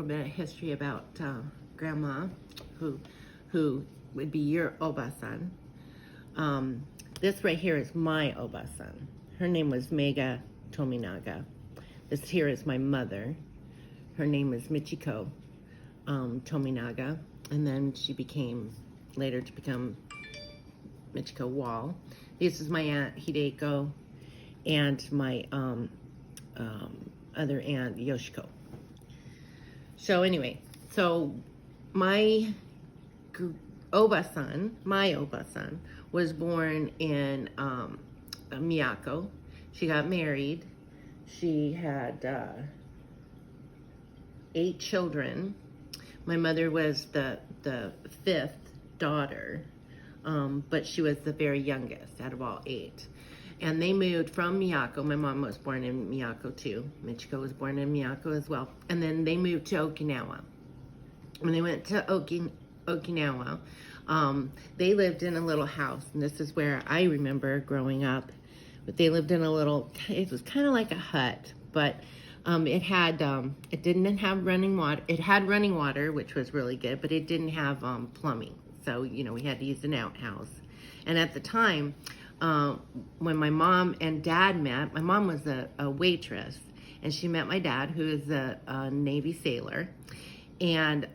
A bit of history about Grandma, who who would be your Obasan. This right here is my Obasan. Her name was Mega Tominaga. This here is my mother. Her name is Michiko Tominaga, and then she became later to become Michiko Wall. This is my aunt Hideko, and my other aunt Yoshiko. So anyway, so my Obasan was born in Miyako. She got married. She had 8 children. My mother was the 5th daughter, but she was the very youngest out of all 8. And they moved from Miyako. My mom was born in Miyako too. Michiko was born in Miyako as well. And then they moved to Okinawa. When they went to Okinawa, they lived in a little house. And this is where I remember growing up. But they lived in a little, it was kind of like a hut, but it didn't have running water. It had running water, which was really good, but it didn't have plumbing. So, we had to use an outhouse. And at the time, when my mom and dad met, my mom was a waitress, and she met my dad, who is a Navy sailor, and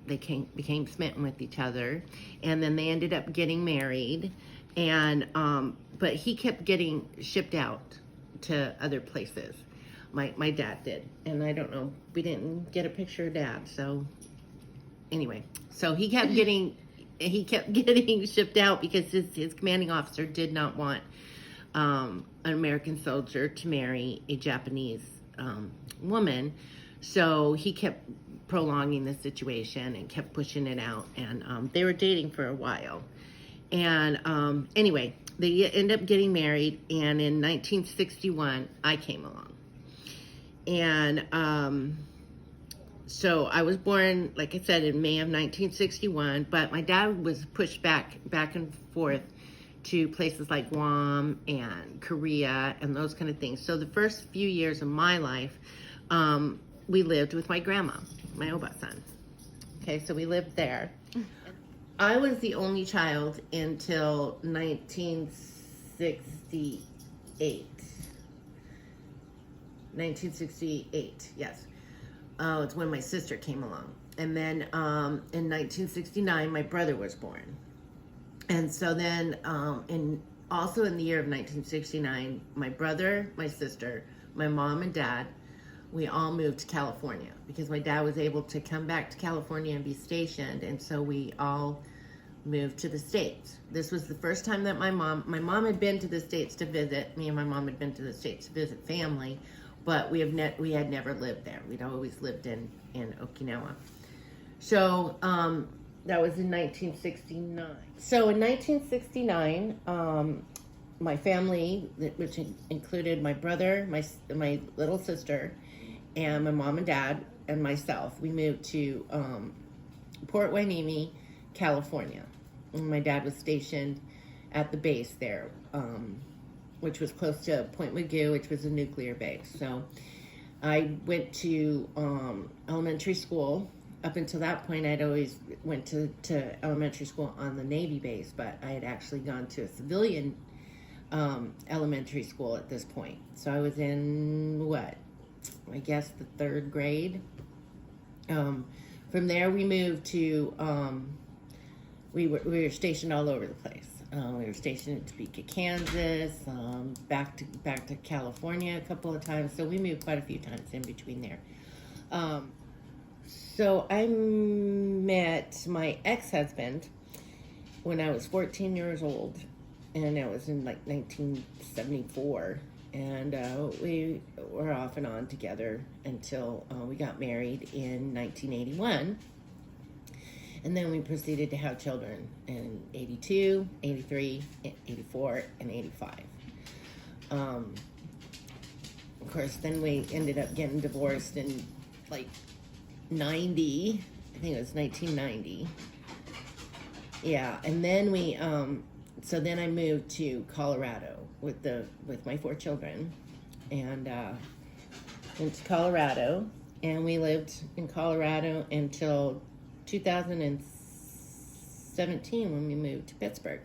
they became smitten with each other, and then they ended up getting married, and but he kept getting shipped out to other places. My dad did, and I don't know, we didn't get a picture of Dad, so anyway, so he kept getting shipped out because his commanding officer did not want an American soldier to marry a Japanese woman. So he kept prolonging the situation and kept pushing it out. And they were dating for a while. And anyway, they ended up getting married. And in 1961, I came along. And so I was born, like I said, in May of 1961, but my dad was pushed back and forth to places like Guam and Korea and those kind of things. So the first few years of my life, we lived with my grandma, my Obasan. Okay, so we lived there. I was the only child until 1968. 1968, yes. It's when my sister came along. And then in 1969, my brother was born. And so then, also in the year of 1969, my brother, my sister, my mom and dad, we all moved to California because my dad was able to come back to California and be stationed. And so we all moved to the States. This was the first time that my mom had been to the States to visit. Me and my mom had been to the States to visit family. But we had never lived there. We'd always lived in Okinawa. So that was in 1969. So in 1969, my family, which included my brother, my little sister, and my mom and dad, and myself, we moved to Port Hueneme, California. And my dad was stationed at the base there, which was close to Point Mugu, which was a nuclear base. So I went to elementary school. Up until that point, I'd always went to elementary school on the Navy base, but I had actually gone to a civilian elementary school at this point. So I was in, I guess the 3rd grade. From there, we moved to, we were stationed all over the place. We were stationed in Topeka, Kansas, back to California a couple of times. So we moved quite a few times in between there. So I met my ex-husband when I was 14 years old, and it was in like 1974. And we were off and on together until we got married in 1981. And then we proceeded to have children in 82, 83, 84, and 85. Of course, then we ended up getting divorced in like 90. I think it was 1990. Yeah, and then we, so then I moved to Colorado with my 4 children, and went to Colorado And we lived in Colorado until 2017 when we moved to Pittsburgh.